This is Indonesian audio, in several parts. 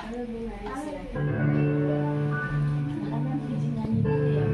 Halo Bu Mari, silakan. Anak izin nyanyi dulu ya.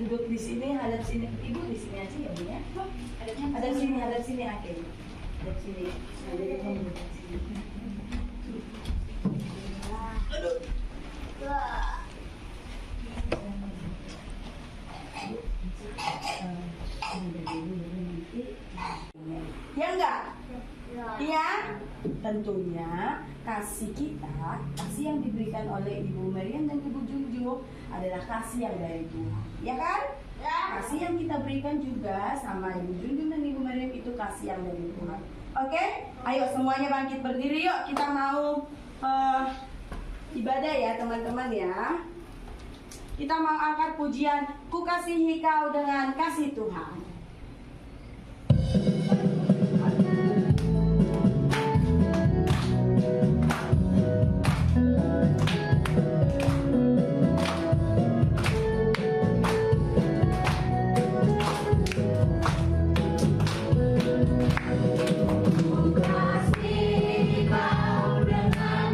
Duduk di sini, hadap sini. Ibu di sini aja ya Bu ya. Hadap sini Akhil. Hadap sini. Aduh. Ya enggak? Iya. Tentunya kasih kita, kasih yang diberikan oleh Ibu Mariam dan Ibu Junjung adalah kasih yang dari Tuhan, ya kan? Ya. Kasih yang kita berikan juga sama Ibu Junjung dan Ibu Mariam itu kasih yang dari Tuhan. Oke? Ayo semuanya bangkit berdiri yuk, kita mau ibadah ya teman-teman ya. Kita mau angkat pujian, ku kasihi kau dengan kasih Tuhan. Ku kasih kau dengan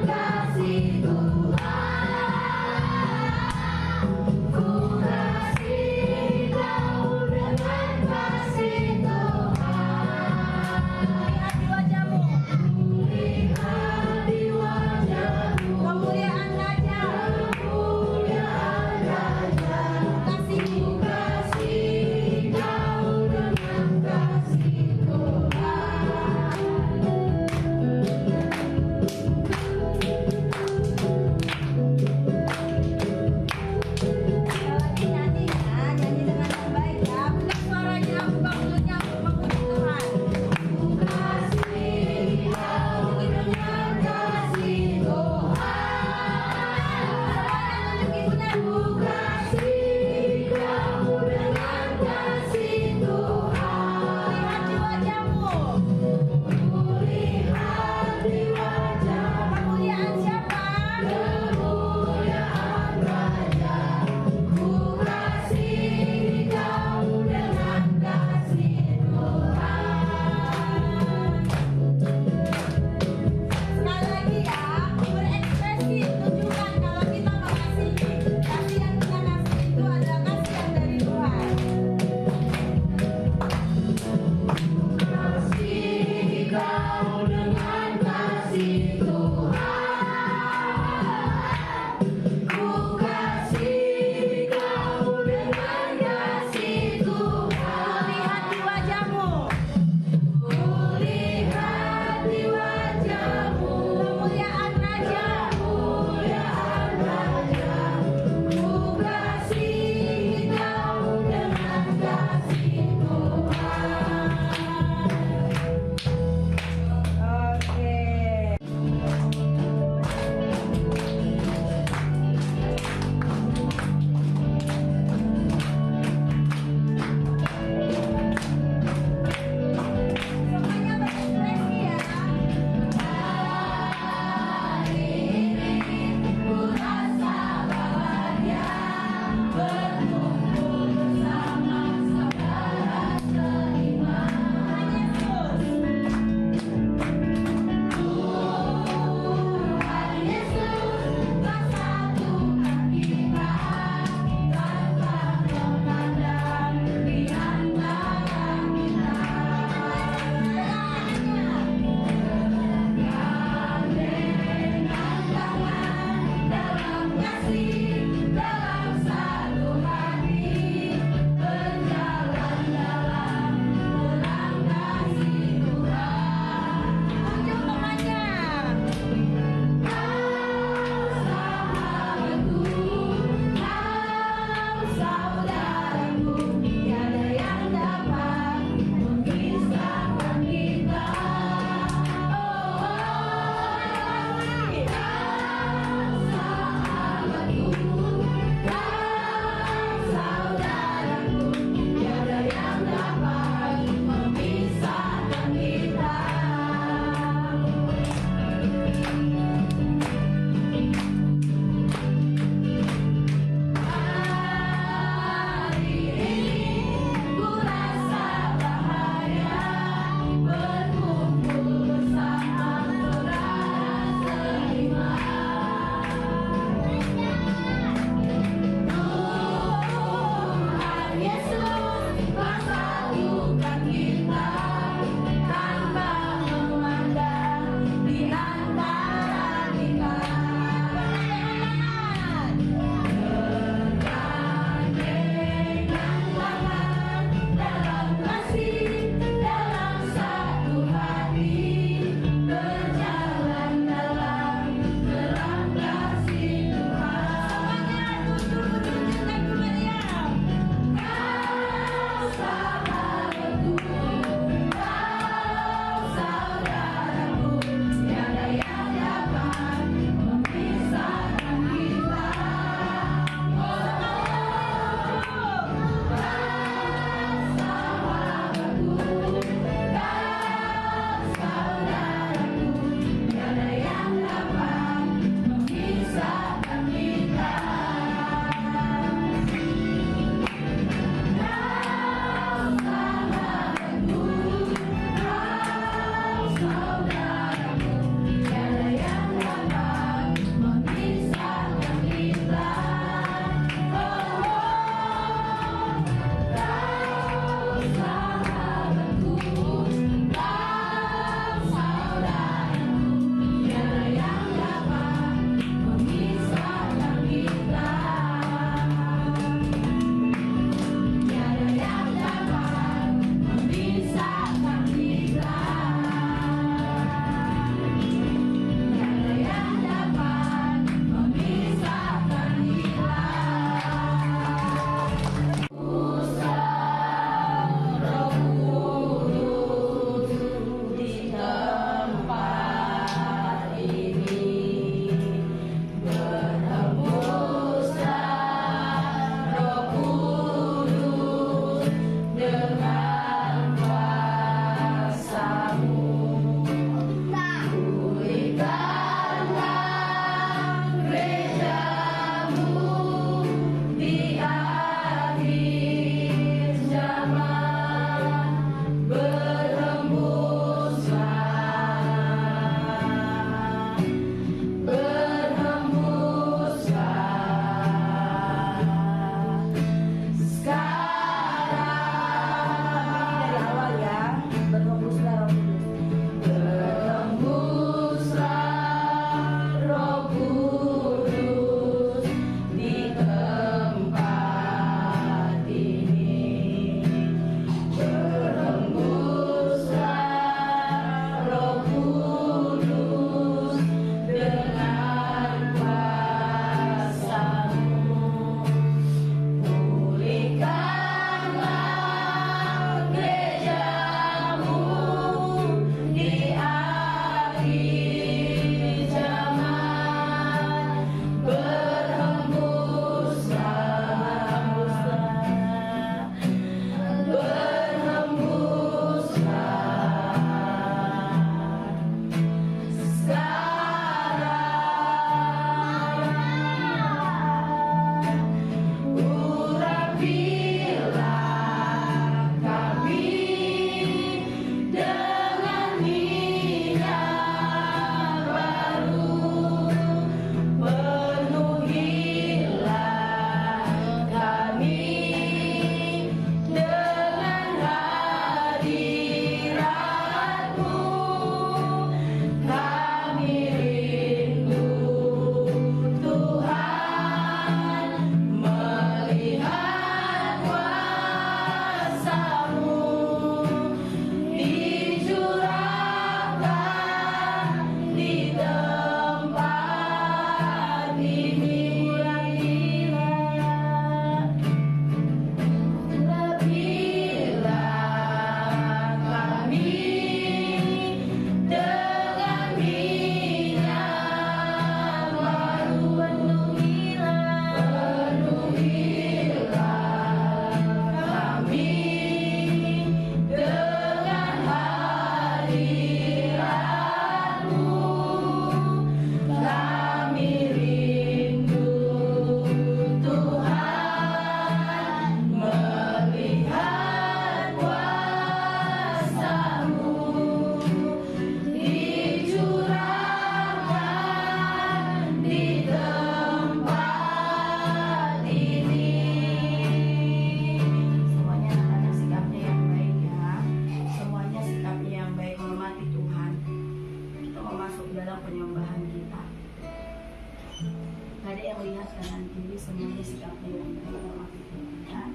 sikapnya yang menghormati Tuhan ya.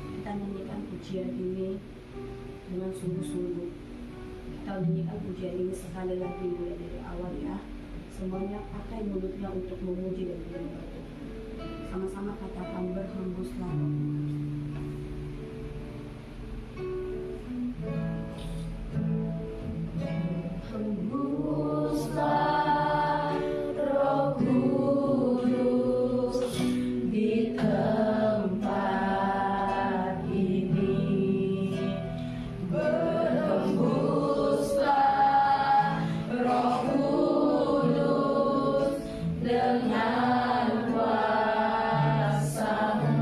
Kita nyanyikan pujian ini dengan sungguh-sungguh. Kita nyanyikan pujian ini sekali lagi mulai dari awal ya. Semuanya pakai mulutnya untuk memuji dan menyembah Tuhan. Sama-sama katakan berhembuslah roh Tuhan. Hembuslah Roh Kudus di tempat ini. Berhembuslah Roh Kudus dengan kuasa-Mu.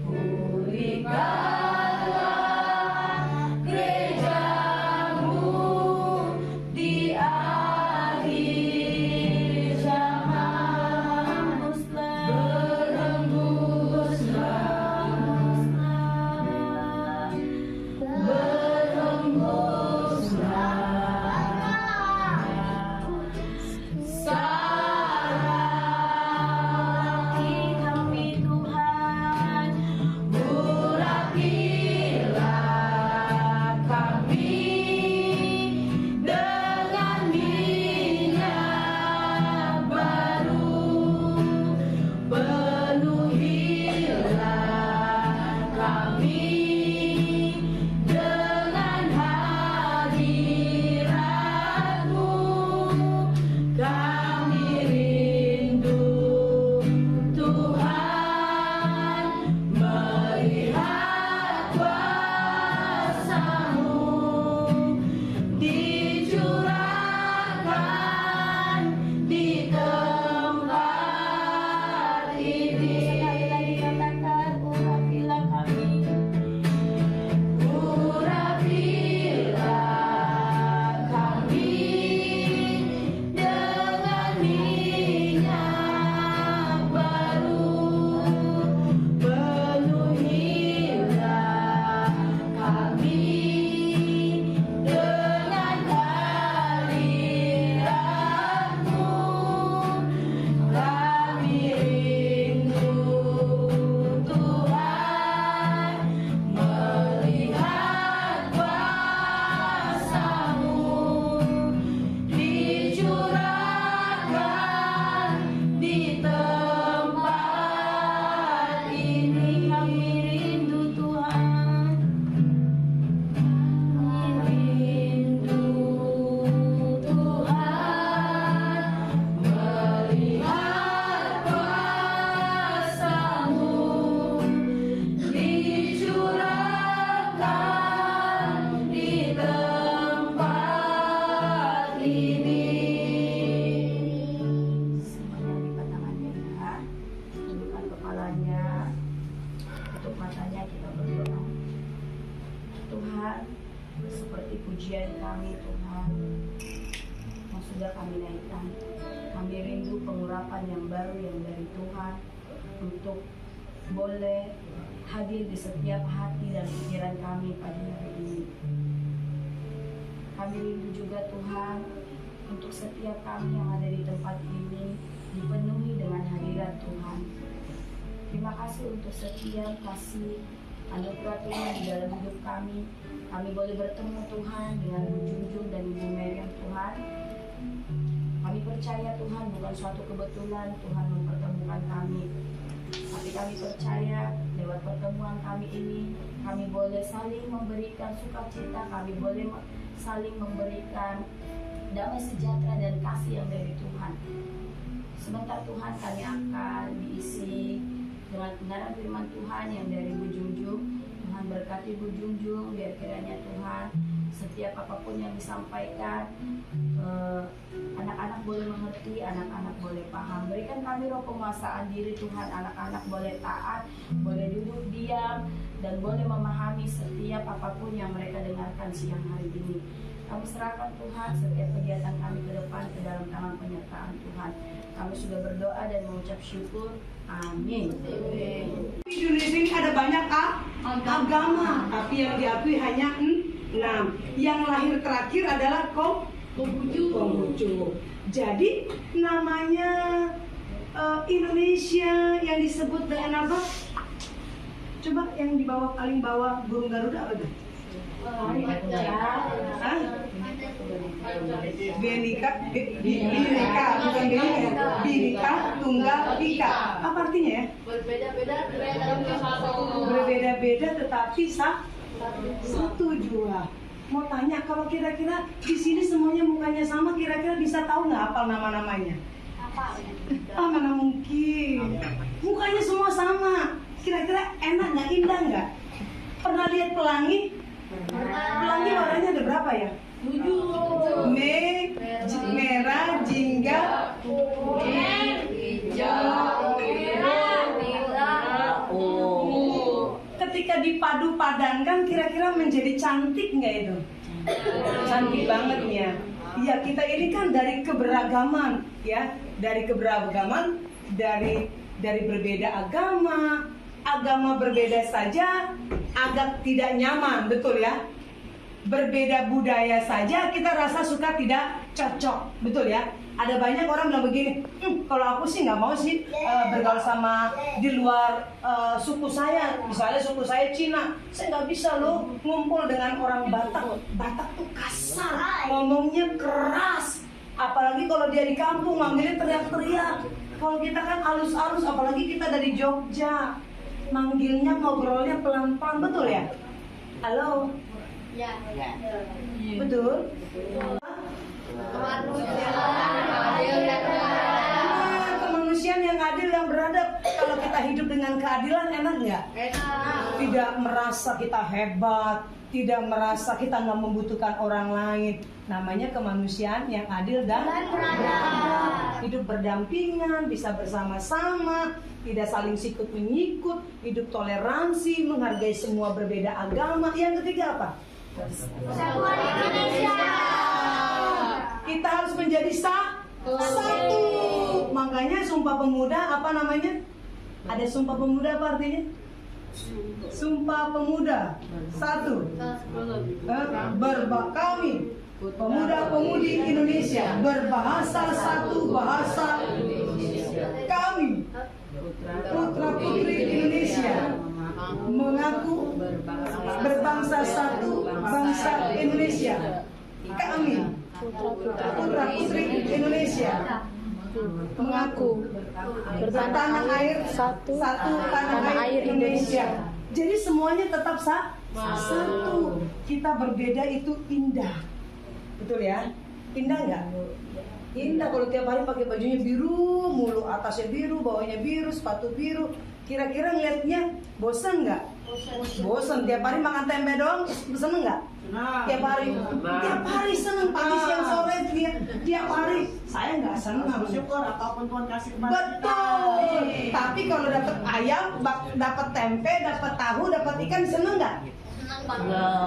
Pulihkanlah gereja-Mu di akhir zaman. Sarati kami Tuhan, urapilah kami dengan minyak baru. Penuhilah kami dengan hadirat-Mu. Kami rindu Tuhan melihat kuasa-Mu dicurahkan di tempat ini. Sekali lagi katakan, urapilah kami. Urapilah kami dengan minyak baru. Penuhilah kami dengan hadirat-Mu. Kami rindu Tuhan melihat kuasa-Mu dicurahkan di tempat ini. Kami rindu Tuhan, kami rindu Tuhan melihat kuasa-Mu dicurahkan di tempat ini. Semuanya lipat tangannya ya, tundukkan kepalanya, tutup matanya, kita berdoa. Tuhan, seperti pujian kami Tuhan yang sudah kami naikkan, kami rindu pengurapan yang baru yang dari Tuhan untuk boleh hadir di setiap hati dan pikiran kami pada hari ini. Kami rindu juga Tuhan untuk setiap kami yang ada di tempat ini dipenuhi dengan hadirat Tuhan. Terima kasih untuk setiap kasih anugerah Tuhan di dalam hidup kami. Kami boleh bertemu Tuhan dengan Bu Junjung dan Ibu Meriam Tuhan. Kami percaya Tuhan bukan suatu kebetulan Tuhan mempertemukan kami, tapi kami percaya lewat pertemuan kami ini kami boleh saling memberikan sukacita, kami boleh saling memberikan damai sejahtera dan kasih yang dari Tuhan. Sebentar Tuhan kami akan diisi dengan kebenaran firman Tuhan yang dari Bu Junjung. Tuhan berkati Bu Junjung, biar kiranya Tuhan setiap apapun yang disampaikan anak-anak boleh mengerti, anak-anak boleh paham. Berikan kami roh penguasaan diri Tuhan, anak-anak boleh taat, boleh duduk diam, dan boleh memahami setiap apapun yang mereka dengarkan siang hari ini. Kami serahkan Tuhan setiap kegiatan kami ke depan ke dalam tangan penyertaan Tuhan. Kami sudah berdoa dan mengucap syukur. Amin. Di Indonesia ini ada banyak agama, tapi yang diakui hanya Yang lahir terakhir adalah Konghucu. Jadi namanya Indonesia yang disebut dengan apa? Coba yang di bawah, paling bawah burung Garuda apa tuh? Bhinneka Tunggal Ika. Apa artinya ya? Berbeda-beda tetapi satu jua. Mau tanya, kalau kira-kira di sini semuanya mukanya sama, kira-kira bisa tahu nggak apa nama-namanya? Mana mungkin. Mukanya semua sama. Kira-kira enak nggak, indah nggak? Pernah lihat pelangi? Pelangi warnanya ada berapa ya? 7. Merah, jingga, hijau, biru. Ketika dipadu-padankan, kira-kira menjadi cantik nggak itu? Cantik banget ya. Iya, kita ini kan dari keberagaman, ya, dari keberagaman, dari berbeda agama berbeda saja agak tidak nyaman, betul ya? Berbeda budaya saja kita rasa suka tidak cocok, betul ya? Ada banyak orang bilang begini, kalau aku sih nggak mau sih bergaul sama di luar suku saya. Misalnya suku saya Cina, saya nggak bisa loh ngumpul dengan orang Batak. Batak tuh kasar, ngomongnya keras. Apalagi kalau dia di kampung manggilnya teriak-teriak. Kalau kita kan halus-halus, apalagi kita dari Jogja, manggilnya ngobrolnya pelan-pelan, betul ya? Halo? Ya. Betul? Kemanusiaan yang adil, yang beradab. Kalau kita hidup dengan keadilan, enak nggak? Tidak merasa kita hebat, tidak merasa kita nggak membutuhkan orang lain. Namanya kemanusiaan yang adil dan beradab. Hidup berdampingan, bisa bersama-sama, tidak saling sikut menyikut, hidup toleransi, menghargai semua berbeda agama. Yang ketiga apa? Persatuan Indonesia. Kita harus menjadi satu. Makanya Sumpah Pemuda apa namanya? Ada Sumpah Pemuda apa artinya? Sumpah Pemuda satu. Kami pemuda-pemudi Indonesia berbahasa satu bahasa. Kami putra-putri Indonesia mengaku berbangsa satu bangsa Indonesia. Kami putra-putri Indonesia mengaku bertanah air satu tanah air Indonesia. Jadi semuanya tetap satu. Kita berbeda itu indah, betul ya? Indah nggak? Indah kalau tiap hari pakai bajunya biru mulu, atasnya biru, bawahnya biru, sepatu biru. Kira-kira ngeliatnya bosan nggak? Bosan. Tiap hari makan tempe doang, seneng nggak? Tiap hari seneng, pagi siang sore tiap hari. Saya nggak seneng. Bersyukur apapun Tuhan kasih kepada kita. Betul. Tapi kalau dapat ayam, dapat tempe, dapat tahu, dapat ikan, seneng nggak?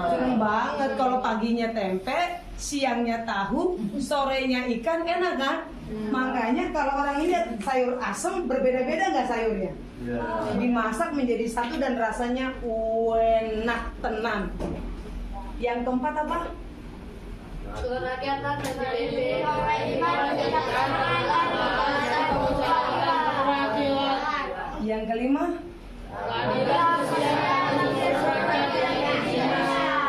Seneng banget. Kalau paginya tempe, siangnya tahu, sorenya ikan, enak kan? Makanya kalau orang ini lihat sayur asem, berbeda-beda nggak sayurnya? Dimasak menjadi satu dan rasanya enak tenan. Yang keempat apa? Kerakyatan PBB. Yang kelima?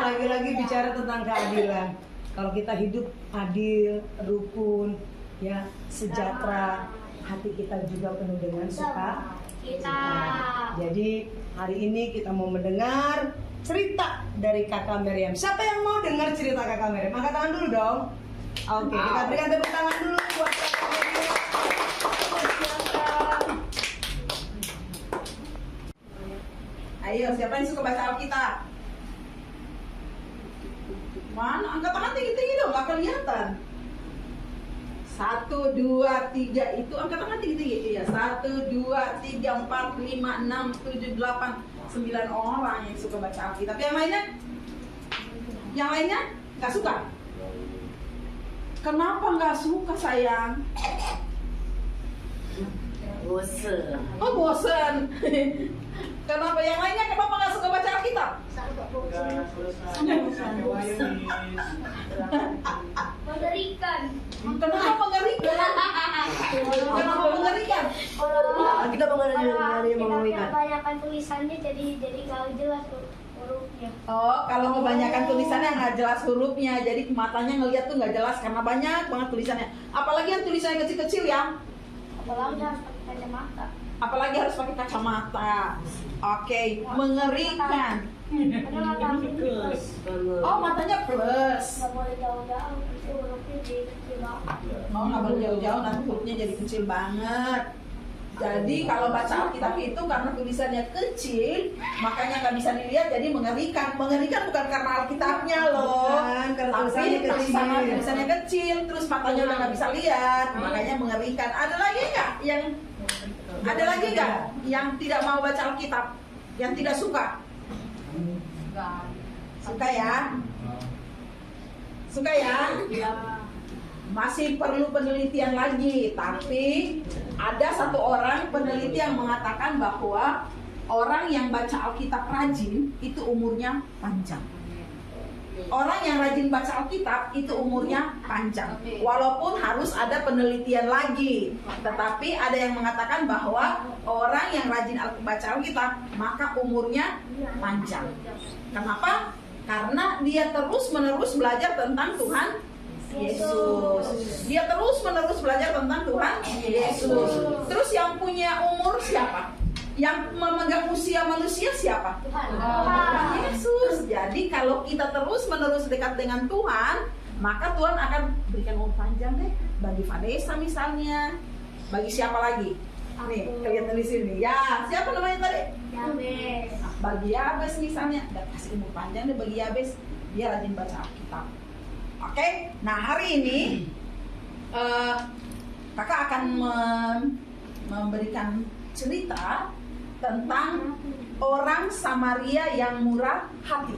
Lagi-lagi bicara tentang keadilan. Kalau kita hidup adil, rukun, ya, sejahtera, hati kita juga penuh dengan suka. Jadi hari ini kita mau mendengar cerita dari Kakak Meriam. Siapa yang mau dengar cerita Kakak Meriam? Angkat tangan dulu dong. Oke, kita berikan tepuk tangan dulu buat Kakak Meriam. Ayo, siapa yang suka baca Alkitab? Mana? Angkat tangan tinggi-tinggi dong, gak kelihatan. 1, 2, 3 itu angkat tangan tinggi-tinggi. Iya, 1, 2, 3, 4, 5, 6, 7, 8, 9 orang yang suka baca Alkitab. Yang lainnya? Yang lainnya? Gak suka? Kenapa gak suka sayang? Bosan. Oh bosen. Kenapa yang lainnya? Kenapa gak suka baca Alkitab? jelas hurufnya. Oh, kalau kebanyakan tulisannya nggak jelas hurufnya, jadi matanya ngeliat tuh nggak jelas karena banyak banget tulisannya. Apalagi yang tulisannya kecil-kecil ya. Apalagi harus pakai kacamata. Apalagi harus pakai kacamata. Oke, mengerikan. Ada mata plus. Oh, matanya plus. Nggak boleh jauh-jauh, nanti hurufnya jadi kecil banget. Oh, nggak boleh jauh-jauh, nanti hurufnya jadi kecil banget. Jadi kalau baca Alkitab itu karena tulisannya kecil, makanya nggak bisa dilihat, jadi mengerikan. Mengerikan bukan karena Alkitabnya loh, Bukan, karena tapi tulisannya tulisannya kecil, terus matanya udah nggak bisa lihat, makanya mengerikan. Ada lagi nggak yang tidak mau baca Alkitab, yang tidak suka? Suka ya? Suka ya? Masih perlu penelitian lagi, tapi ada satu orang peneliti yang mengatakan bahwa orang yang baca Alkitab rajin itu umurnya panjang. Orang yang rajin baca Alkitab itu umurnya panjang. Walaupun harus ada penelitian lagi, tetapi ada yang mengatakan bahwa orang yang rajin baca Alkitab maka umurnya panjang. Kenapa? Karena dia terus-menerus belajar tentang Tuhan Yesus. Dia terus-menerus belajar tentang Tuhan Yesus. Terus yang punya umur siapa? Yang memegang usia manusia siapa? Tuhan Yesus. Jadi kalau kita terus-menerus dekat dengan Tuhan, maka Tuhan akan berikan umur panjang deh. Bagi Vanessa misalnya. Bagi siapa lagi? Nih, kelihatan di sini. Ya, siapa namanya tadi? Yabes. Bagi Yabes misalnya, udah kasih umur panjang deh bagi Yabes. Dia rajin baca Alkitab. Oke, nah hari ini kakak akan memberikan cerita tentang orang Samaria yang murah hati.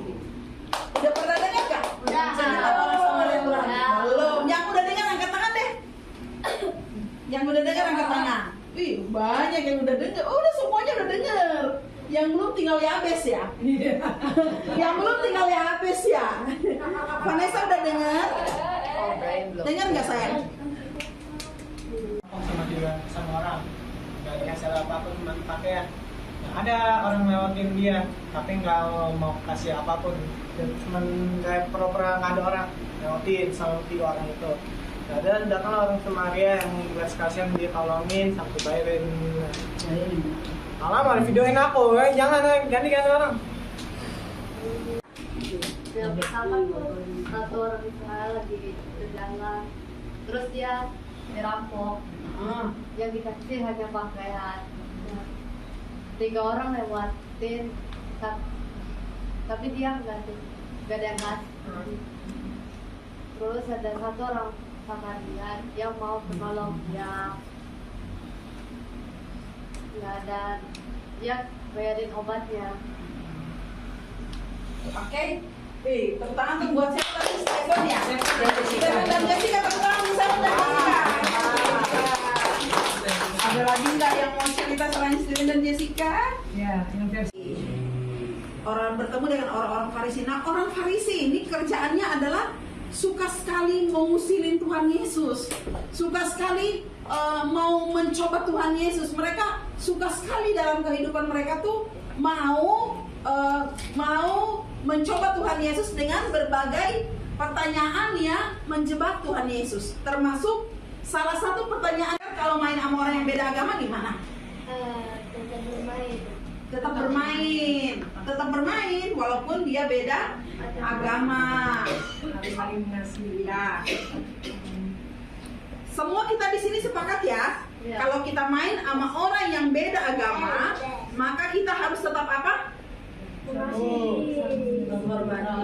Udah pernah dengar gak? Udah. Cerita orang Samaria yang murah hati? Udah. Belum. Yang udah dengar angkat tangan deh. Yang udah dengar angkat tangan. Wih, banyak yang udah dengar. Oh, udah semuanya udah dengar. Yang belum tinggal Yabes ya. Yang belum tinggal Yabes ya. Vanessa udah dengar? Dengar nggak sayang? Sama orang nggak dikasih apapun, cuma pakaian. Nah, ada orang lewatin dia tapi nggak mau kasih apapun, cuma kayak pura-pura nggak ada orang lewatin sama 3 orang itu. Nah, dan datang orang Samaria yang belas kasihan, dia tolongin sampai bayarin. Malah malah videoin aku, jangan ganti orang. Yang pertama tuh satu orang Israel lagi berjalan, terus dia dirampok, yang dikasih hanya pakaian. 3 orang lewatin, tapi dia nggak ada yang ngasih. Terus ada satu orang Samaria yang mau menolong dia, dan dia bayarin obatnya. Oke. Tepuk tangan tuh buat siapa tadi? Stefan ya? Stefan dan Jessica, tepuk tangan bersama dan Jessica. Ada lagi nggak yang mau cerita selain Stefan dan Jessica? Ya, yang versi. Orang bertemu dengan orang-orang Farisi. Nah, orang Farisi ini kerjaannya adalah suka sekali mengusilin Tuhan Yesus, suka sekali mau mencoba Tuhan Yesus. Mereka suka sekali dalam kehidupan mereka tuh mau mencoba Tuhan Yesus dengan berbagai pertanyaan yang menjebak Tuhan Yesus. Termasuk salah satu pertanyaan, kalau main sama orang yang beda agama gimana? Tetap bermain walaupun dia beda agama. Harus saling mengasihi. Ya. Semua kita di sini sepakat ya. Ya. Kalau kita main sama orang yang beda agama, maka kita harus tetap apa?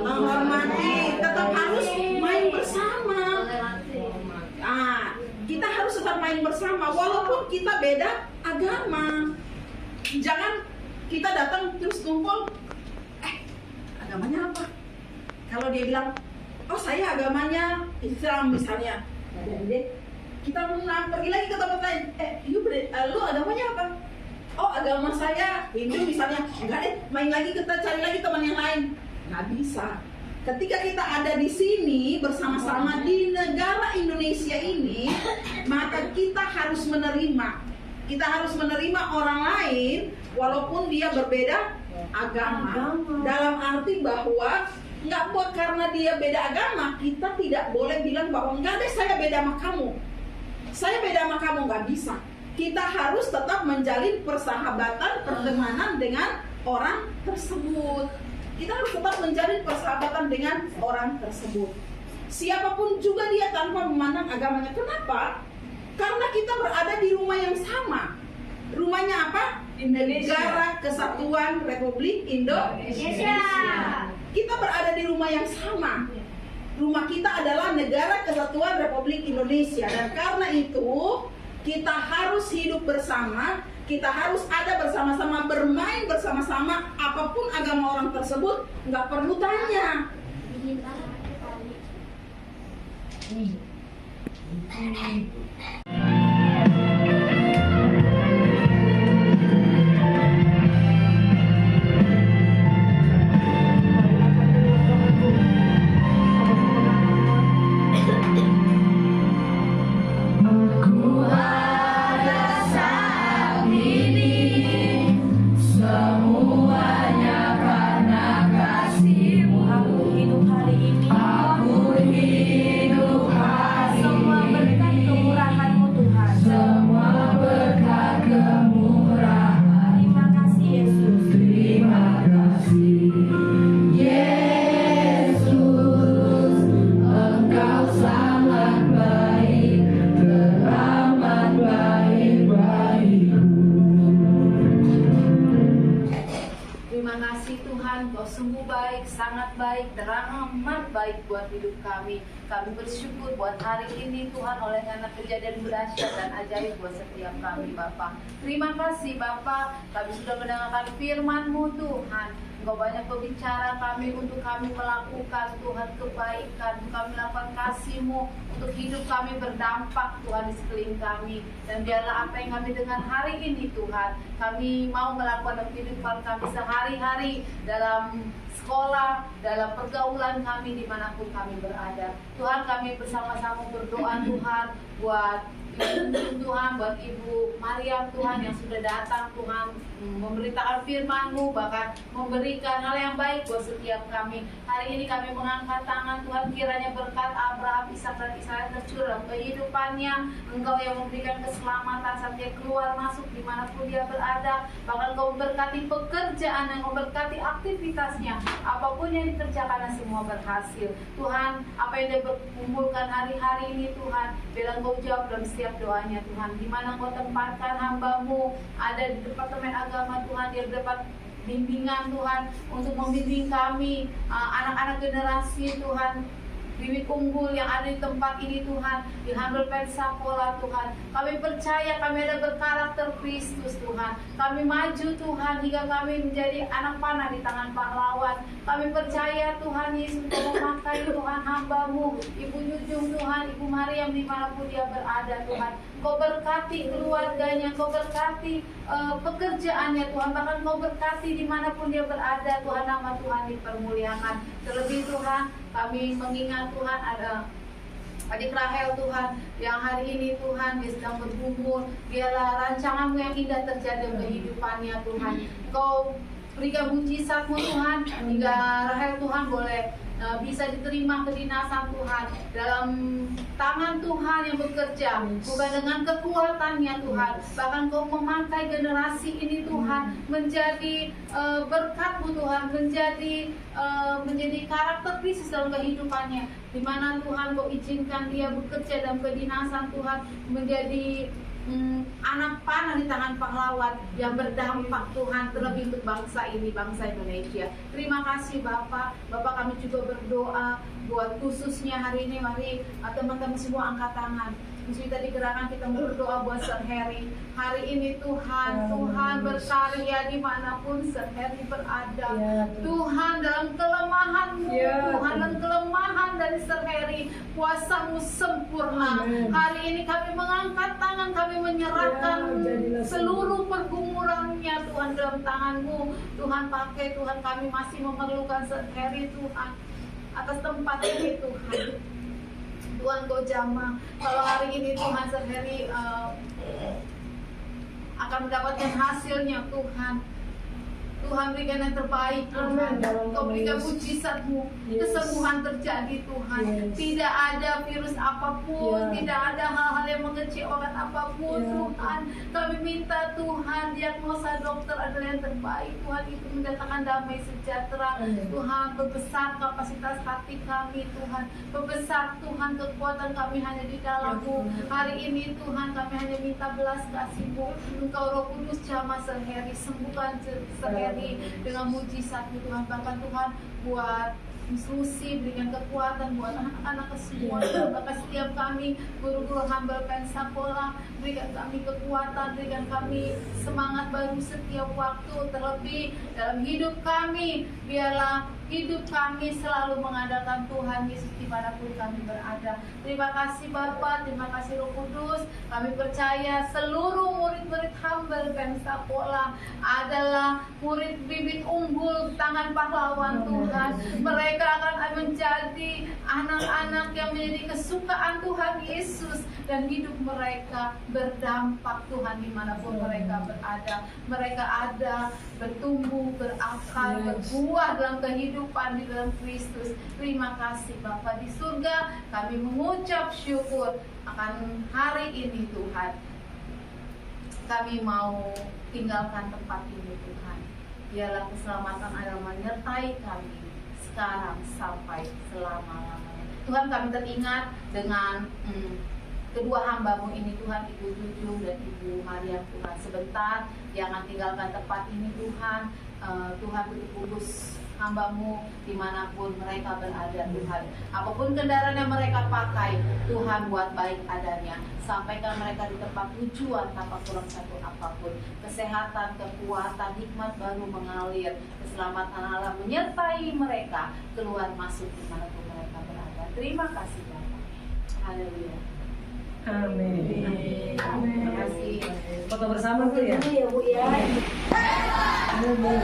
Menghormati. Tetap harus main bersama. Kita harus tetap main bersama walaupun kita beda agama. Jangan kita datang terus kumpul, agamanya apa? Kalau dia bilang, oh saya agamanya Islam misalnya, kita pergi lagi ke tempat lain. Lu agamanya apa? Oh agama saya Hindu misalnya. Enggak deh, main lagi, kita cari lagi teman yang lain. Nggak bisa. Ketika kita ada di sini bersama-sama di negara Indonesia ini, maka kita harus menerima. Kita harus menerima orang lain walaupun dia berbeda agama. Dalam arti bahwa nggak buat karena dia beda agama, kita tidak boleh bilang bahwa enggak deh saya beda sama kamu. Saya beda sama kamu, nggak bisa. Kita harus tetap menjalin persahabatan, pertemanan dengan orang tersebut. Kita harus tetap menjalin persahabatan dengan orang tersebut. Siapapun juga dia tanpa memandang agamanya. Kenapa? Karena kita berada di rumah yang sama. Rumahnya apa? Indonesia. Negara Kesatuan Republik Indonesia. Kita berada di rumah yang sama. Rumah kita adalah Negara Kesatuan Republik Indonesia. Dan karena itu kita harus hidup bersama. Kita harus ada bersama-sama, bermain bersama-sama. Apapun agama orang tersebut, nggak perlu tanya. Semua berkat kemurahan-Mu Tuhan. Terima kasih Yesus. Terima kasih Tuhan, Kau sungguh baik, sangat baik, teramat baik buat hidup kami. Kami bersyukur buat hari ini Tuhan oleh karena kejadian dahsyat dan ajaib buat setiap kami Bapa. Terima kasih Bapa, kami sudah mendengarkan firman-Mu Tuhan. Engkau banyak berbicara kami untuk kami melakukan Tuhan kebaikan, untuk kami melakukan kasih-Mu, untuk hidup kami berdampak Tuhan di sekeliling kami. Dan biarlah apa yang kami dengar hari ini Tuhan, kami mau melakukan dalam kehidupan kami sehari-hari, dalam sekolah, dalam pergaulan kami dimanapun kami berada. Tuhan, kami bersama-sama berdoa Tuhan buat Tuhan, buat Ibu Mariam Tuhan yang sudah datang Tuhan memberitakan firman-Mu, bahkan memberikan hal yang baik buat setiap kami. Hari ini kami mengangkat tangan Tuhan, kiranya berkat Abraham, Ishak dan Israel tercurah kehidupannya. Engkau yang memberikan keselamatan saat dia keluar masuk dimanapun dia berada. Bahkan Engkau memberkati pekerjaan, Engkau memberkati aktivitasnya, apapun yang dikerjakan semua berhasil. Tuhan, apa yang dia berkumpulkan hari-hari ini Tuhan, biarlah Engkau jawab dalam setiap doanya Tuhan. Di mana Engkau tempatkan hamba-Mu ada di departemen agama Tuhan, dia dapat bimbingan Tuhan untuk membimbing kami, anak-anak generasi Tuhan, bibit unggul yang ada di tempat ini Tuhan, di Humble Pensacola Tuhan. Kami percaya kami ada berkarakter Kristus Tuhan. Kami maju Tuhan hingga kami menjadi anak panah di tangan pahlawan. Kami percaya Tuhan Yesus untuk memakai Tuhan hamba-Mu, Ibu Yujung Tuhan, Ibu Mariam dimanapun dia berada Tuhan. Kau berkati keluarganya, Kau berkati pekerjaannya Tuhan, bahkan Kau berkati dimanapun dia berada Tuhan, nama Tuhan dipermuliakan. Terlebih Tuhan, kami mengingat Tuhan ada adik Rahel Tuhan yang hari ini Tuhan dia sedang bergumul. Biarlah rancangan-Mu yang indah terjadi dalam kehidupannya Tuhan. Kau berikan mujizat-Mu Tuhan hingga Rahel Tuhan boleh bisa diterima kedinasan Tuhan dalam tangan Tuhan yang bekerja, bukan dengan kekuatannya Tuhan. Bahkan Kau memakai generasi ini Tuhan menjadi berkat-Mu Tuhan, menjadi karakter Kristus dalam kehidupannya. Di mana Tuhan Kau izinkan dia bekerja dalam kedinasan Tuhan, menjadi anak panah di tangan pahlawan yang berdampak Tuhan, terlebih untuk bangsa ini, bangsa Indonesia. Terima kasih Bapak. Bapak, kami juga berdoa buat khususnya hari ini. Mari teman-teman semua angkat tangan. Kita digerakkan kita berdoa buat Sir Harry. Hari ini Tuhan berkarya dimanapun Sir Harry berada. Tuhan, dalam kelemahan-Mu, Tuhan, dalam kelemahan dari Sir Harry, kuasa-Mu sempurna. Hari ini kami mengangkat tangan, kami menyerahkan seluruh pergumulannya Tuhan dalam tangan-Mu. Tuhan, pakai Tuhan, kami masih memerlukan Sir Harry Tuhan atas tempat ini Tuhan. Tuhan Kau jamah. Kalau hari ini Tuhan Sir Harry akan mendapatkan hasilnya Tuhan. Tuhan berikan yang terbaik Tuhan. Kau berikan mujizat-Mu, kesembuhan terjadi Tuhan. Tidak ada virus apapun, tidak ada hal-hal yang mengecewakan apapun Tuhan. Kami minta Tuhan, diagnosa dokter adalah yang terbaik Tuhan, itu mendatangkan damai sejahtera Tuhan. Berbesar kapasitas hati kami Tuhan, berbesar Tuhan kekuatan kami hanya di dalam-Mu. Hari ini Tuhan kami hanya minta belas kasih-Mu. Engkau Roh Kudus jamah Seheri, sembuhkan Seheri dengan mujizat-Mu Tuhan. Bahkan Tuhan buat Susi berikan kekuatan buat anak-anak semua. Bahkan setiap kami guru-guru hamba Pensacola, berikan kami kekuatan, berikan kami semangat baru setiap waktu. Terlebih dalam hidup kami, biarlah hidup kami selalu mengandalkan Tuhan Yesus dimanapun kami berada. Terima kasih Bapa, terima kasih Roh Kudus. Kami percaya seluruh murid-murid hamba Pensacola adalah murid bibit unggul tangan pahlawan Tuhan. Mereka akan menjadi anak-anak yang menjadi kesukaan Tuhan Yesus, dan hidup mereka berdampak Tuhan dimanapun mereka berada. Mereka ada, bertumbuh, berakar, berbuah dalam kehidupan di dalam Kristus. Terima kasih Bapa di surga. Kami mengucap syukur akan hari ini Tuhan. Kami mau tinggalkan tempat ini Tuhan. Biarlah keselamatan adalah menyertai kami sekarang sampai selama-lamanya. Tuhan, kami teringat dengan kedua hamba-Mu ini Tuhan, Ibu Jujung dan Ibu Maria Tuhan. Sebentar yang akan tinggalkan tempat ini Tuhan. Tuhan begitu kudus hamba-Mu dimanapun mereka berada Tuhan. Apapun kendaraan yang mereka pakai, Tuhan buat baik adanya. Sampaikan mereka di tempat tujuan tanpa kurang satu apapun. Kesehatan, kekuatan, hikmat baru mengalir. Keselamatan Allah menyertai mereka keluar masuk dimanapun mereka berada. Terima kasih Bapak. Haleluya. Amin. Terima kasih. Foto bersama tuh ya. Ya Bu ya. Amin.